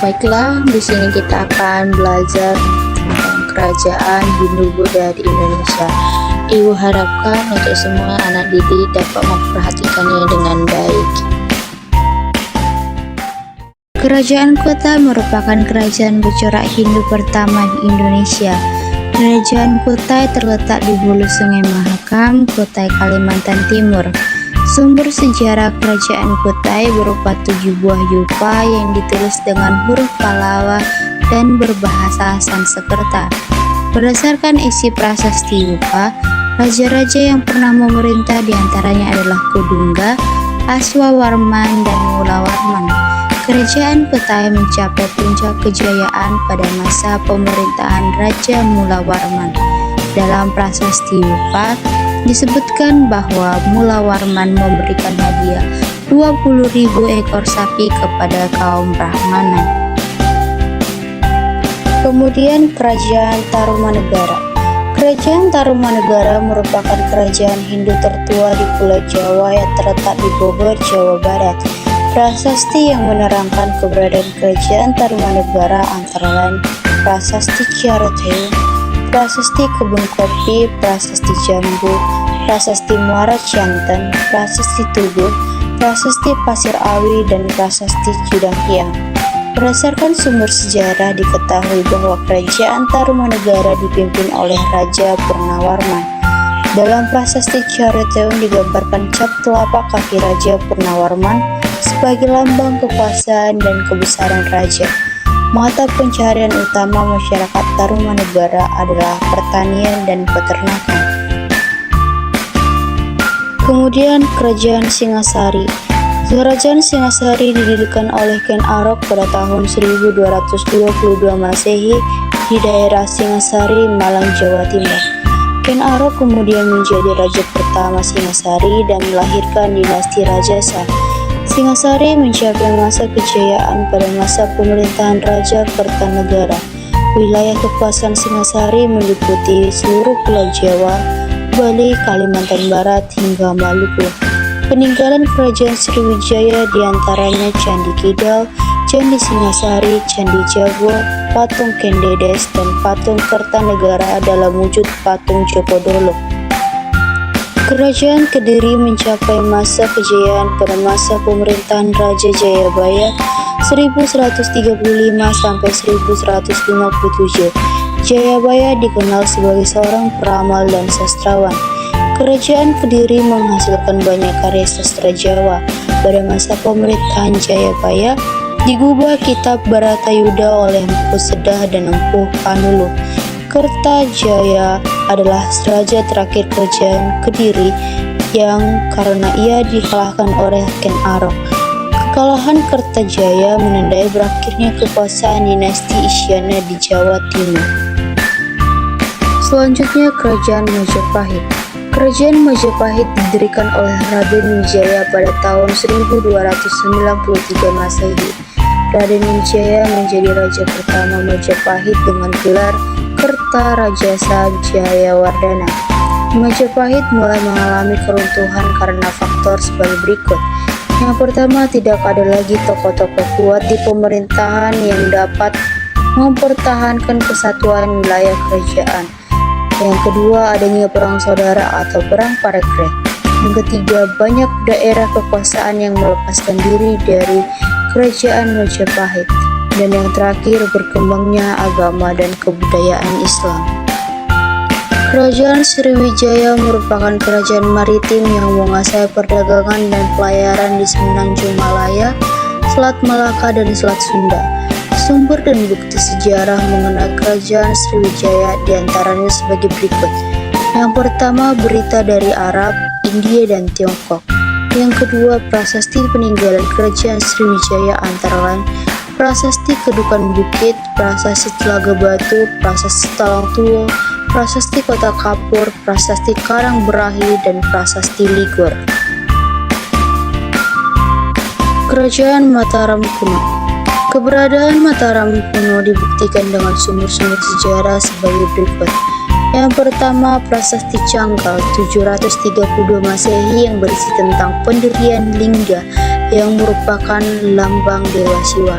Baiklah, di sini kita akan belajar tentang kerajaan Hindu-Buddha di Indonesia. Ibu harapkan untuk semua anak didik dapat memperhatikannya dengan baik. Kerajaan Kutai merupakan kerajaan bercorak Hindu pertama di Indonesia. Kerajaan Kutai terletak di hulu Sungai Mahakam, Kutai, Kalimantan Timur. Sumber sejarah kerajaan Kutai berupa 7 buah yupa yang ditulis dengan huruf Pallawa dan berbahasa Sanskerta. Berdasarkan isi prasasti yupa, raja-raja yang pernah memerintah diantaranya adalah Kudungga, Aswawarman, dan Mulawarman. Kerajaan Kutai mencapai puncak kejayaan pada masa pemerintahan Raja Mulawarman. Dalam prasasti yupa disebutkan bahwa Mulawarman memberikan hadiah 20.000 ekor sapi kepada kaum Brahmana. Kemudian Kerajaan Tarumanegara. Kerajaan Tarumanegara merupakan kerajaan Hindu tertua di Pulau Jawa yang terletak di Bogor, Jawa Barat. Prasasti yang menerangkan keberadaan Kerajaan Tarumanegara antara lain Prasasti Ciaroteung, Prasasti Kebun Kopi, Prasasti Jambu, Prasasti Muara Cianten, Prasasti Tugu, Prasasti Pasir Awi, dan Prasasti Cudanghyang. Berdasarkan sumber sejarah diketahui bahwa Kerajaan Tarumanegara dipimpin oleh Raja Purnawarman. Dalam Prasasti Ciaroteung digambarkan cap telapak kaki Raja Purnawarman sebagai lambang kekuasaan dan kebesaran raja. Mata pencaharian utama masyarakat Tarumanegara adalah pertanian dan peternakan. Kemudian Kerajaan Singasari. Kerajaan Singasari didirikan oleh Ken Arok pada tahun 1222 Masehi di daerah Singasari, Malang, Jawa Timur. Ken Arok kemudian menjadi raja pertama Singasari dan melahirkan dinasti Rajasa. Singasari mencapai masa kejayaan pada masa pemerintahan Raja Kertanegara. Wilayah kekuasaan Singasari meliputi seluruh Pulau Jawa, Bali, Kalimantan Barat, hingga Maluku. Peninggalan Kerajaan Sriwijaya diantaranya Candi Kidal, Candi Singasari, Candi Jago, patung Kendedes, dan patung Kertanegara dalam wujud patung Jogodolo. Kerajaan Kediri mencapai masa kejayaan pada masa pemerintahan Raja Jayabaya 1135 sampai 1157. Jayabaya dikenal sebagai seorang peramal dan sastrawan. Kerajaan Kediri menghasilkan banyak karya sastra Jawa. Pada masa pemerintahan Jayabaya, digubah kitab Baratayuda oleh Empu Sedah dan Empu Panuluh. Kertajaya adalah raja terakhir kerajaan Kediri yang karena ia dikalahkan oleh Ken Arok. Kekalahan Kertajaya menandai berakhirnya kekuasaan dinasti Isyana di Jawa Timur. Selanjutnya Kerajaan Majapahit. Kerajaan Majapahit didirikan oleh Raden Wijaya pada tahun 1293 Masehi. Raden Wijaya menjadi raja pertama Majapahit dengan gelar Kertarajasa Jayawardana. Majapahit mulai mengalami keruntuhan karena faktor sebagai berikut. Yang pertama, tidak ada lagi tokoh-tokoh kuat di pemerintahan yang dapat mempertahankan kesatuan wilayah kerajaan. Yang kedua, adanya perang saudara atau perang parekref. Yang ketiga, banyak daerah kekuasaan yang melepaskan diri dari kerajaan Majapahit. Dan yang terakhir, berkembangnya agama dan kebudayaan Islam. Kerajaan Sriwijaya merupakan kerajaan maritim yang menguasai perdagangan dan pelayaran di Semenanjung Malaya, Selat Malaka, dan Selat Sunda. Sumber dan bukti sejarah mengenai kerajaan Sriwijaya diantaranya sebagai berikut. Yang pertama, berita dari Arab, India, dan Tiongkok. Yang kedua, prasasti peninggalan kerajaan Sriwijaya antara lain Prasasti Kedukan Bukit, Prasasti Telaga Batu, Prasasti Talang Tuo, Prasasti Kota Kapur, Prasasti Karang Berahi, dan Prasasti Ligor. Kerajaan Mataram Kuno. Keberadaan Mataram kuno dibuktikan dengan sumber-sumber sejarah sebagai berikut. Yang pertama, Prasasti Canggal 732 Masehi yang berisi tentang pendirian lingga yang merupakan lambang Dewa Siwa.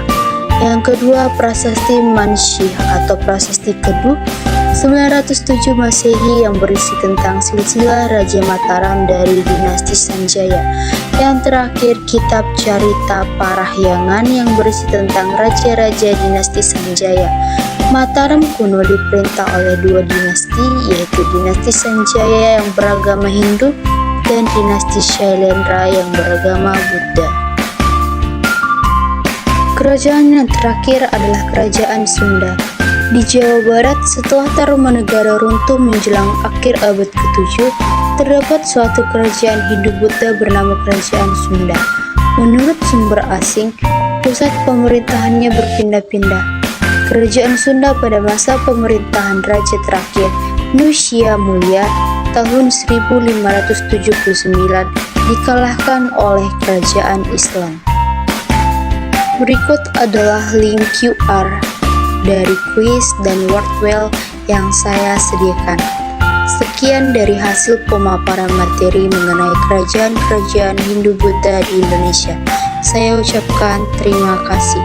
Yang kedua, Prasasti Mansyih atau Prasasti Kedu 907 Masehi yang berisi tentang silsilah Raja Mataram dari dinasti Sanjaya. Yang terakhir, Kitab Carita Parahyangan yang berisi tentang raja-raja dinasti Sanjaya. Mataram kuno diperintah oleh dua dinasti, yaitu dinasti Sanjaya yang beragama Hindu dan dinasti Shailendra yang beragama Buddha. Kerajaan yang terakhir adalah Kerajaan Sunda. Di Jawa Barat, setelah Tarumanegara runtuh menjelang akhir abad ke-7, terdapat suatu kerajaan Hindu-Buddha bernama Kerajaan Sunda. Menurut sumber asing, pusat pemerintahannya berpindah-pindah. Kerajaan Sunda pada masa pemerintahan Raja terakhir, Nusia Mulia, tahun 1579, dikalahkan oleh Kerajaan Islam. Berikut adalah link QR dari kuis dan wordwell yang saya sediakan. Sekian dari hasil pemaparan materi mengenai kerajaan-kerajaan Hindu-Buddha di Indonesia. Saya ucapkan terima kasih.